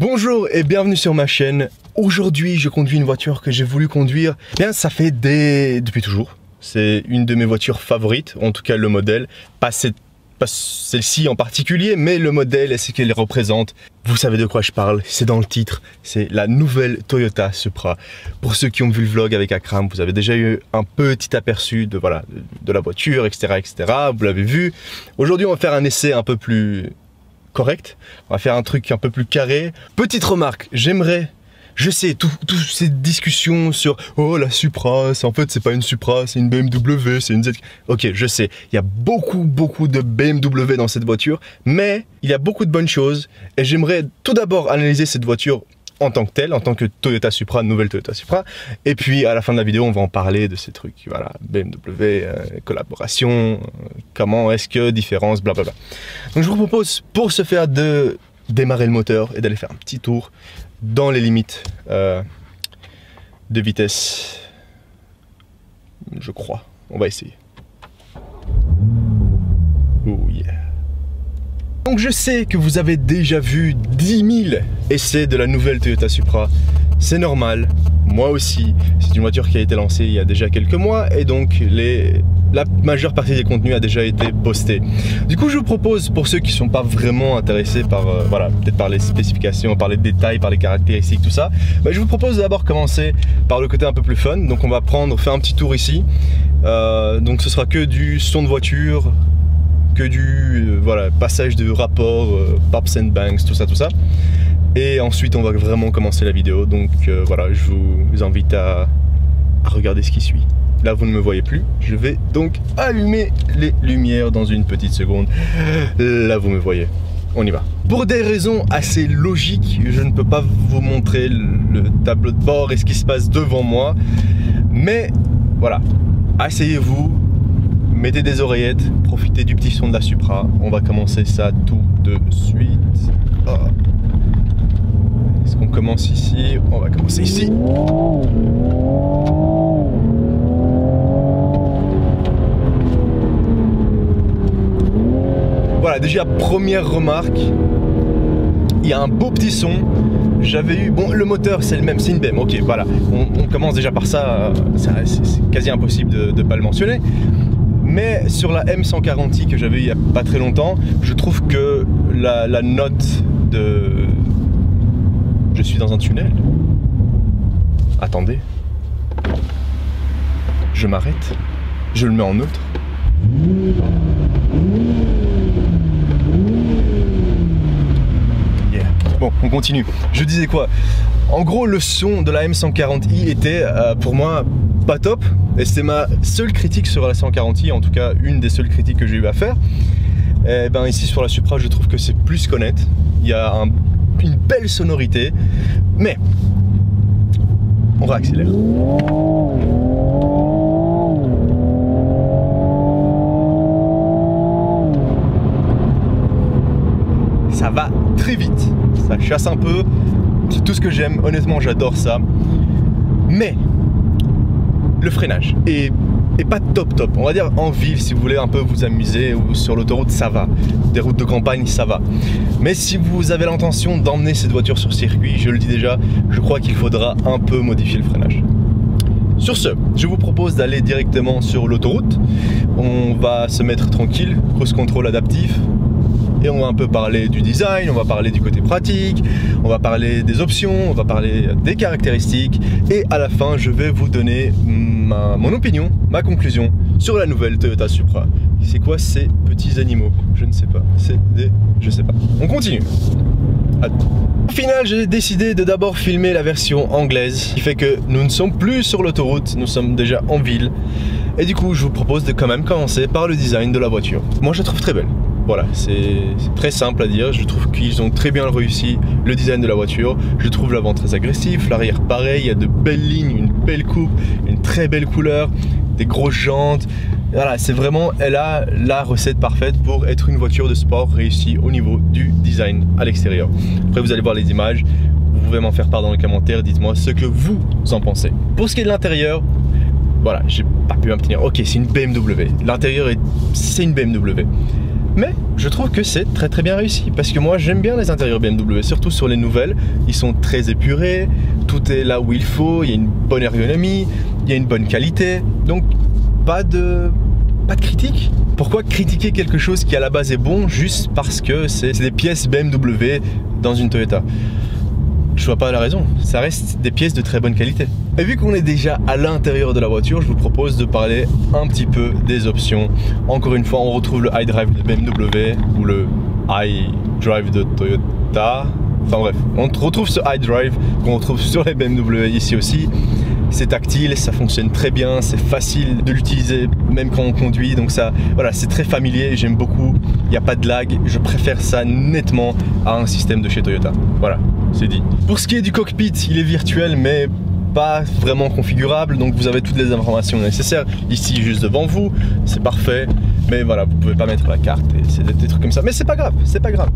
Bonjour et bienvenue sur ma chaîne. Aujourd'hui, je conduis une voiture que j'ai voulu conduire. Bien, ça fait depuis toujours. C'est une de mes voitures favorites, en tout cas le modèle. Pas celle-ci en particulier, mais le modèle et ce qu'elle représente. Vous savez de quoi je parle, c'est dans le titre. C'est la nouvelle Toyota Supra. Pour ceux qui ont vu le vlog avec Akram, vous avez déjà eu un petit aperçu de la voiture, etc., etc. Vous l'avez vu. Aujourd'hui, on va faire un essai un peu plus correct. On va faire un truc un peu plus carré. Petite remarque, je sais, toutes ces discussions sur « Oh, la Supra, en fait, c'est pas une Supra, c'est une BMW, c'est une Z... » Ok, je sais, il y a beaucoup de BMW dans cette voiture, mais il y a beaucoup de bonnes choses, et j'aimerais tout d'abord analyser cette voiture en tant que telle, en tant que Toyota Supra, nouvelle Toyota Supra, et puis à la fin de la vidéo, on va en parler de ces trucs, voilà, BMW, collaboration, comment est-ce que, différence, blablabla. Donc je vous propose, pour ce faire, de démarrer le moteur et d'aller faire un petit tour dans les limites de vitesse, je crois. On va essayer. Oh yeah. Donc je sais que vous avez déjà vu 10 000 essais de la nouvelle Toyota Supra. C'est normal, moi aussi. C'est une voiture qui a été lancée il y a déjà quelques mois et donc la majeure partie des contenus a déjà été posté. Du coup, je vous propose, pour ceux qui ne sont pas vraiment intéressés par, peut-être par les spécifications, par les détails, par les caractéristiques, tout ça, je vous propose d'abord commencer par le côté un peu plus fun. Donc on va faire un petit tour ici. Donc ce sera que du son de voiture, que du passage de rapport, pops and bangs, tout ça. Et ensuite, on va vraiment commencer la vidéo. Donc je vous invite à regarder ce qui suit. Là, vous ne me voyez plus. Je vais donc allumer les lumières dans une petite seconde. Là, vous me voyez. On y va. Pour des raisons assez logiques, je ne peux pas vous montrer le tableau de bord et ce qui se passe devant moi. Mais voilà, asseyez-vous, mettez des oreillettes, profitez du petit son de la Supra. On va commencer ça tout de suite. Oh. Est-ce qu'on commence ici? On va commencer ici. Voilà, déjà première remarque, il y a un beau petit son. J'avais eu, bon, le moteur c'est le même, c'est une BM, ok, voilà. On commence déjà par ça, c'est quasi impossible de ne pas le mentionner. Mais sur la M140i que j'avais eu il n'y a pas très longtemps, je trouve que la note de... Je suis dans un tunnel. Attendez. Je m'arrête. Je le mets en neutre. Yeah. Bon, on continue. Je disais quoi? En gros, le son de la M140i était pour moi pas top. Et c'était ma seule critique sur la 140i, en tout cas une des seules critiques que j'ai eu à faire. Et ben ici sur la Supra, je trouve que c'est plus qu'honnête. Il y a une belle sonorité, mais on réaccélère. Ça va très vite, ça chasse un peu, c'est tout ce que j'aime, honnêtement j'adore ça. Mais le freinage est pas top. On va dire en ville, si vous voulez un peu vous amuser, ou sur l'autoroute, ça va. Des routes de campagne, ça va. Mais si vous avez l'intention d'emmener cette voiture sur circuit, je le dis déjà, je crois qu'il faudra un peu modifier le freinage. Sur ce, je vous propose d'aller directement sur l'autoroute. On va se mettre tranquille, cruise control adaptif. Et on va un peu parler du design, on va parler du côté pratique, on va parler des options, on va parler des caractéristiques. Et à la fin, je vais vous donner mon opinion, ma conclusion sur la nouvelle Toyota Supra. C'est quoi ces petits animaux? Je ne sais pas. Je sais pas. On continue. Au final, j'ai décidé de d'abord filmer la version anglaise, ce qui fait que nous ne sommes plus sur l'autoroute, nous sommes déjà en ville. Et du coup, je vous propose de quand même commencer par le design de la voiture. Moi, je la trouve très belle. Voilà, c'est très simple à dire, je trouve qu'ils ont très bien réussi le design de la voiture. Je trouve l'avant très agressif, l'arrière pareil, il y a de belles lignes, une belle coupe, une très belle couleur, des grosses jantes. Voilà, c'est vraiment, elle a la recette parfaite pour être une voiture de sport réussie au niveau du design à l'extérieur. Après, vous allez voir les images, vous pouvez m'en faire part dans les commentaires, dites-moi ce que vous en pensez. Pour ce qui est de l'intérieur, voilà, j'ai pas pu m'abstenir. Ok, c'est une BMW, l'intérieur c'est une BMW. Mais je trouve que c'est très bien réussi parce que moi j'aime bien les intérieurs BMW, surtout sur les nouvelles. Ils sont très épurés, tout est là où il faut, il y a une bonne ergonomie, il y a une bonne qualité, donc pas de critique. Pourquoi critiquer quelque chose qui à la base est bon juste parce que c'est des pièces BMW dans une Toyota? Je vois pas la raison, ça reste des pièces de très bonne qualité. Et vu qu'on est déjà à l'intérieur de la voiture, je vous propose de parler un petit peu des options. Encore une fois, on retrouve le iDrive de BMW ou le iDrive de Toyota. Enfin bref, on retrouve ce iDrive qu'on retrouve sur les BMW ici aussi. C'est tactile, ça fonctionne très bien, c'est facile de l'utiliser même quand on conduit, donc ça, voilà, c'est très familier, j'aime beaucoup, il n'y a pas de lag, je préfère ça nettement à un système de chez Toyota. Voilà, c'est dit. Pour ce qui est du cockpit, il est virtuel mais pas vraiment configurable, donc vous avez toutes les informations nécessaires ici juste devant vous, c'est parfait. Mais voilà, vous pouvez pas mettre la carte et c'est des trucs comme ça. Mais c'est pas grave,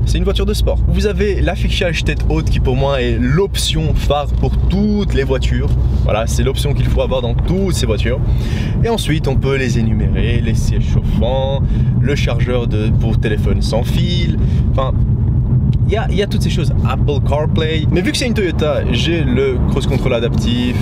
c'est une voiture de sport. Vous avez l'affichage tête haute qui pour moi est l'option phare pour toutes les voitures. Voilà, c'est l'option qu'il faut avoir dans toutes ces voitures. Et ensuite, on peut les énumérer, les sièges chauffants, le chargeur pour téléphone sans fil, enfin... Il y a toutes ces choses, Apple CarPlay. Mais vu que c'est une Toyota, j'ai le cruise control adaptif,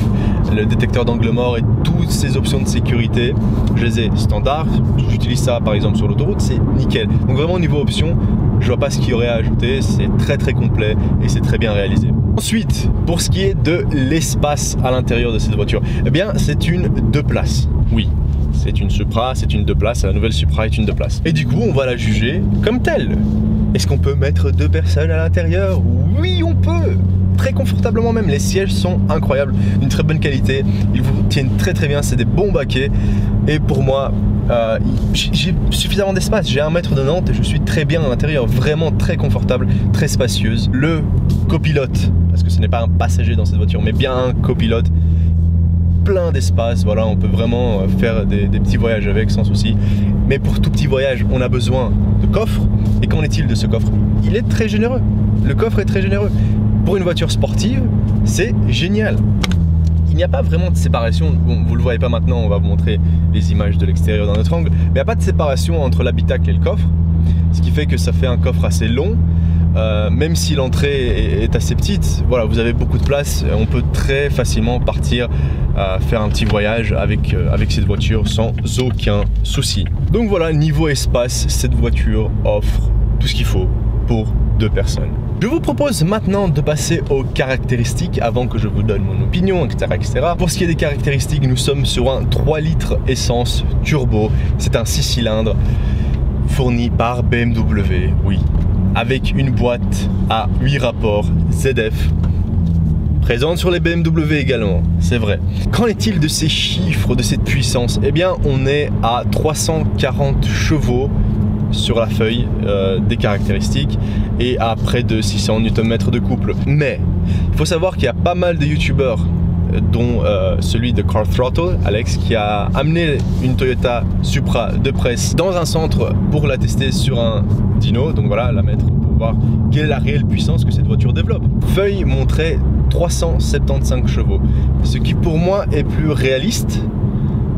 le détecteur d'angle mort et toutes ces options de sécurité. Je les ai standards, j'utilise ça par exemple sur l'autoroute, c'est nickel. Donc vraiment au niveau options, je vois pas ce qu'il y aurait à ajouter, c'est très complet et c'est très bien réalisé. Ensuite, pour ce qui est de l'espace à l'intérieur de cette voiture, eh bien c'est une 2 places, oui. C'est une Supra, c'est une 2 places, la nouvelle Supra est une 2 places. Et du coup, on va la juger comme telle. Est-ce qu'on peut mettre 2 personnes à l'intérieur? Oui, on peut! Très confortablement même, les sièges sont incroyables, d'une très bonne qualité, ils vous tiennent très bien, c'est des bons baquets. Et pour moi, j'ai suffisamment d'espace, j'ai 1m90 et je suis très bien à l'intérieur, vraiment très confortable, très spacieuse. Le copilote, parce que ce n'est pas un passager dans cette voiture, mais bien un copilote, plein d'espace, voilà, on peut vraiment faire des petits voyages avec sans souci. Mais pour tout petit voyage, on a besoin de coffre. Et qu'en est-il de ce coffre? Il est très généreux. Le coffre est très généreux. Pour une voiture sportive, c'est génial. Il n'y a pas vraiment de séparation. Bon, vous le voyez pas maintenant, on va vous montrer les images de l'extérieur d'un autre angle. Mais il n'y a pas de séparation entre l'habitacle et le coffre. Ce qui fait que ça fait un coffre assez long. Même si l'entrée est assez petite, voilà, vous avez beaucoup de place, on peut très facilement partir faire un petit voyage avec cette voiture sans aucun souci. Donc voilà, niveau espace, cette voiture offre tout ce qu'il faut pour 2 personnes. Je vous propose maintenant de passer aux caractéristiques avant que je vous donne mon opinion, etc. Pour ce qui est des caractéristiques, nous sommes sur un 3 litres essence turbo, c'est un 6 cylindres fourni par BMW, oui, avec une boîte à 8 rapports ZF, présente sur les BMW également, c'est vrai. Qu'en est-il de ces chiffres, de cette puissance? Eh bien, on est à 340 chevaux sur la feuille des caractéristiques et à près de 600 Nm de couple. Mais il faut savoir qu'il y a pas mal de youtubeurs, dont celui de Car Throttle, Alex, qui a amené une Toyota Supra de presse dans un centre pour la tester sur un dyno, donc voilà, la mettre pour voir quelle est la réelle puissance que cette voiture développe. Feuille montrait 375 chevaux, ce qui pour moi est plus réaliste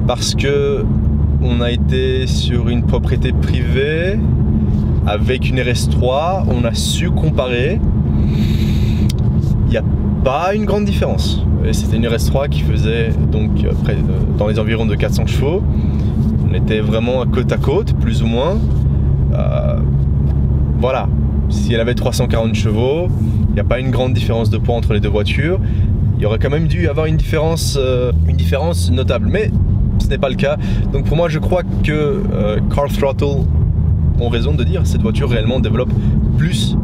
parce que on a été sur une propriété privée avec une RS3, on a su comparer, il n'y a pas une grande différence. C'était une RS3 qui faisait donc près dans les environs de 400 chevaux. On était vraiment côte à côte, plus ou moins. Voilà, si elle avait 340 chevaux, il n'y a pas une grande différence de poids entre les deux voitures. Il y aurait quand même dû y avoir une différence notable, mais ce n'est pas le cas. Donc pour moi, je crois que Car Throttle ont raison de dire que cette voiture réellement développe plus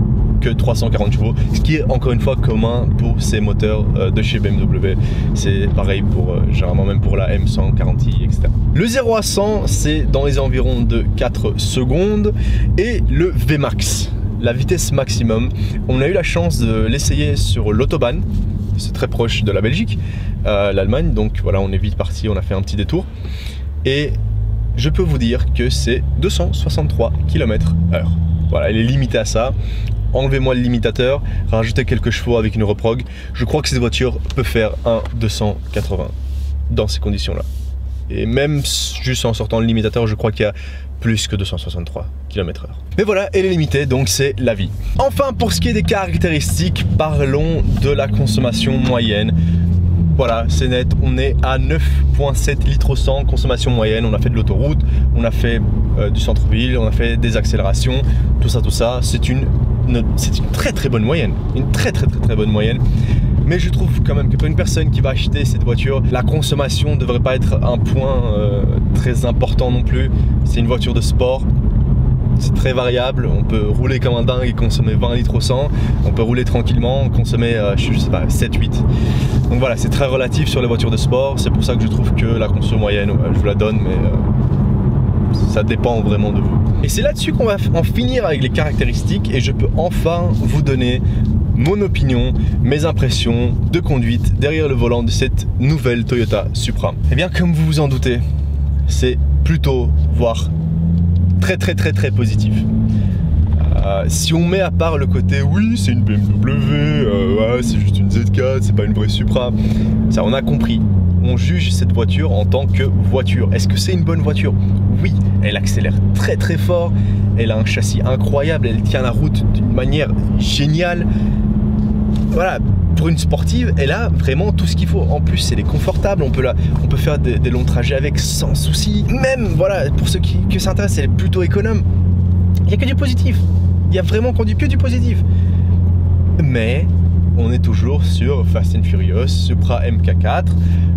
que 340 chevaux, ce qui est encore une fois commun pour ces moteurs de chez BMW. C'est pareil pour généralement même pour la M140i, etc. Le 0 à 100, c'est dans les environs de 4 secondes. Et le VMAX, la vitesse maximum, on a eu la chance de l'essayer sur l'autobahn. C'est très proche de la Belgique, l'Allemagne, donc voilà, on est vite parti, on a fait un petit détour. Et je peux vous dire que c'est 263 km/h. Voilà, elle est limitée à ça. Enlevez-moi le limitateur, rajoutez quelques chevaux avec une reprog. Je crois que cette voiture peut faire un 280 dans ces conditions-là. Et même juste en sortant le limitateur, je crois qu'il y a plus que 263 km/h. Mais voilà, elle est limitée, donc c'est la vie. Enfin, pour ce qui est des caractéristiques, parlons de la consommation moyenne. Voilà, c'est net, on est à 9,7 litres au 100, consommation moyenne. On a fait de l'autoroute, on a fait du centre-ville, on a fait des accélérations, tout ça. C'est une très très bonne moyenne, une très bonne moyenne. Mais je trouve quand même que pour une personne qui va acheter cette voiture, la consommation ne devrait pas être un point très important non plus. C'est une voiture de sport. C'est très variable, on peut rouler comme un dingue et consommer 20 litres au 100, on peut rouler tranquillement, consommer, je sais pas, 7-8. Donc voilà, c'est très relatif sur les voitures de sport, c'est pour ça que je trouve que la conso moyenne, je vous la donne, mais ça dépend vraiment de vous. Et c'est là-dessus qu'on va en finir avec les caractéristiques et je peux enfin vous donner mon opinion, mes impressions de conduite derrière le volant de cette nouvelle Toyota Supra. Et bien comme vous vous en doutez, c'est plutôt, voire très positif. Si on met à part le côté oui c'est une BMW, ouais, c'est juste une Z4, c'est pas une vraie Supra, ça on a compris. On juge cette voiture en tant que voiture. Est-ce que c'est une bonne voiture? Oui, elle accélère très fort, elle a un châssis incroyable, elle tient la route d'une manière géniale. Voilà, pour une sportive, elle a vraiment tout ce qu'il faut. En plus, elle est confortable, on peut faire des longs trajets avec sans souci. Même, voilà, pour ceux que ça intéresse, elle est plutôt économe. Il n'y a que du positif. Il y a vraiment que du positif. Mais on est toujours sur Fast and Furious, Supra MK4.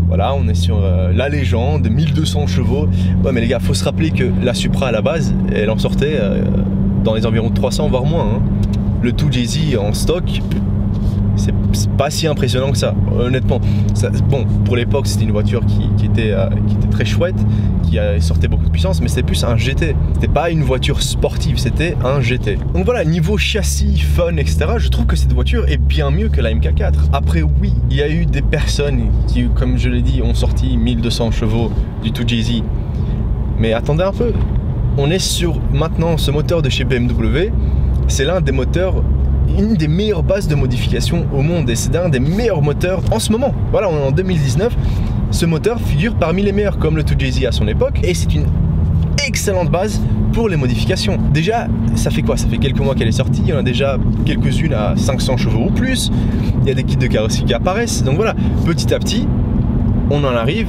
Voilà, on est sur la légende, 1200 chevaux. Ouais, mais les gars, faut se rappeler que la Supra à la base, elle en sortait dans les environs de 300, voire moins. Hein. Le 2JZ en stock, c'est pas si impressionnant que ça, honnêtement. Bon, pour l'époque, c'était une voiture qui était très chouette, qui sortait beaucoup de puissance, mais c'était plus un GT. C'était pas une voiture sportive, c'était un GT. Donc voilà, niveau châssis, fun, etc., je trouve que cette voiture est bien mieux que la MK4. Après, oui, il y a eu des personnes qui, comme je l'ai dit, ont sorti 1200 chevaux du 2JZ. Mais attendez un peu, on est sur maintenant ce moteur de chez BMW, c'est l'un des moteurs, une des meilleures bases de modification au monde et c'est un des meilleurs moteurs en ce moment. Voilà, on est en 2019, ce moteur figure parmi les meilleurs comme le 2JZ à son époque et c'est une excellente base pour les modifications. Déjà, ça fait quoi? Ça fait quelques mois qu'elle est sortie, il y en a déjà quelques-unes à 500 chevaux ou plus, il y a des kits de carrosserie qui apparaissent, donc voilà, petit à petit, on en arrive.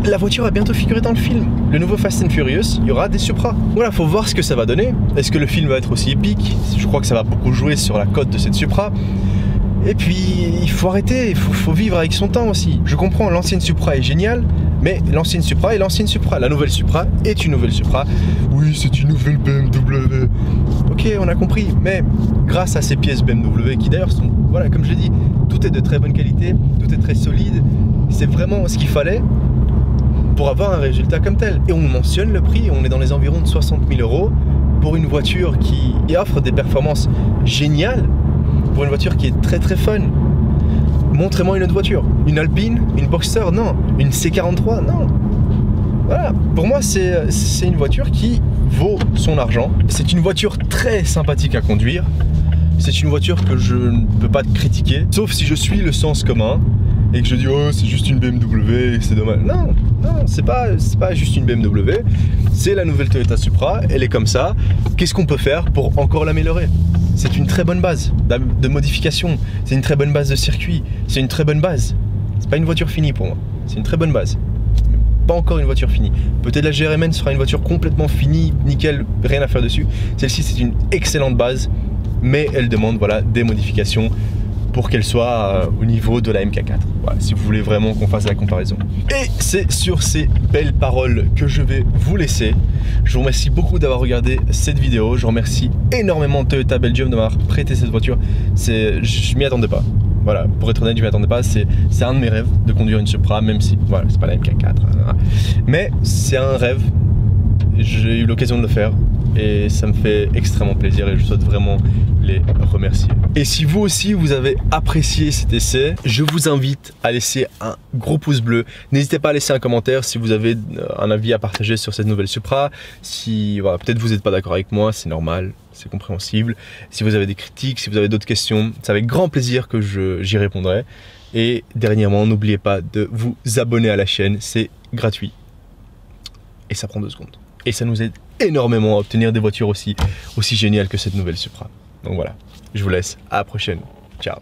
La voiture va bientôt figurer dans le film. Le nouveau Fast and Furious, il y aura des Supra. Voilà, faut voir ce que ça va donner. Est-ce que le film va être aussi épique? Je crois que ça va beaucoup jouer sur la cote de cette Supra. Et puis, il faut arrêter, il faut vivre avec son temps aussi. Je comprends, l'ancienne Supra est géniale, mais l'ancienne Supra est l'ancienne Supra. La nouvelle Supra est une nouvelle Supra. Oui, c'est une nouvelle BMW. Ok, on a compris, mais grâce à ces pièces BMW qui d'ailleurs sont, voilà, comme je l'ai dit, tout est de très bonne qualité, tout est très solide. C'est vraiment ce qu'il fallait pour avoir un résultat comme tel. Et on mentionne le prix, on est dans les environs de 60 000 € pour une voiture qui offre des performances géniales, pour une voiture qui est très fun. Montrez-moi une autre voiture. Une Alpine, une Boxster, non. Une C43, non. Voilà, pour moi c'est une voiture qui vaut son argent. C'est une voiture très sympathique à conduire. C'est une voiture que je ne peux pas critiquer, sauf si je suis le sens commun et que je dis oh c'est juste une BMW, c'est dommage. Non, c'est pas juste une BMW, c'est la nouvelle Toyota Supra, elle est comme ça. Qu'est-ce qu'on peut faire pour encore l'améliorer? C'est une très bonne base de modification, c'est une très bonne base de circuit, c'est une très bonne base. C'est pas une voiture finie pour moi, c'est une très bonne base. Pas encore une voiture finie. Peut-être la GRMN sera une voiture complètement finie, nickel, rien à faire dessus. Celle-ci c'est une excellente base, mais elle demande voilà, des modifications pour qu'elle soit au niveau de la MK4. Voilà, si vous voulez vraiment qu'on fasse la comparaison. Et c'est sur ces belles paroles que je vais vous laisser. Je vous remercie beaucoup d'avoir regardé cette vidéo. Je remercie énormément Toyota Belgium de m'avoir prêté cette voiture. Je m'y attendais pas. Voilà, pour être honnête, je m'y attendais pas. C'est un de mes rêves de conduire une Supra, même si voilà, c'est pas la MK4. Mais c'est un rêve. J'ai eu l'occasion de le faire. Et ça me fait extrêmement plaisir et je souhaite vraiment les remercier. Et si vous aussi vous avez apprécié cet essai, je vous invite à laisser un gros pouce bleu. N'hésitez pas à laisser un commentaire si vous avez un avis à partager sur cette nouvelle Supra. Si voilà, peut-être vous n'êtes pas d'accord avec moi, c'est normal, c'est compréhensible. Si vous avez des critiques, si vous avez d'autres questions, c'est avec grand plaisir que j'y répondrai. Et dernièrement, n'oubliez pas de vous abonner à la chaîne, c'est gratuit. et ça prend 2 secondes. Et ça nous aide énormément à obtenir des voitures aussi géniales que cette nouvelle Supra. Donc voilà, je vous laisse, à la prochaine, ciao.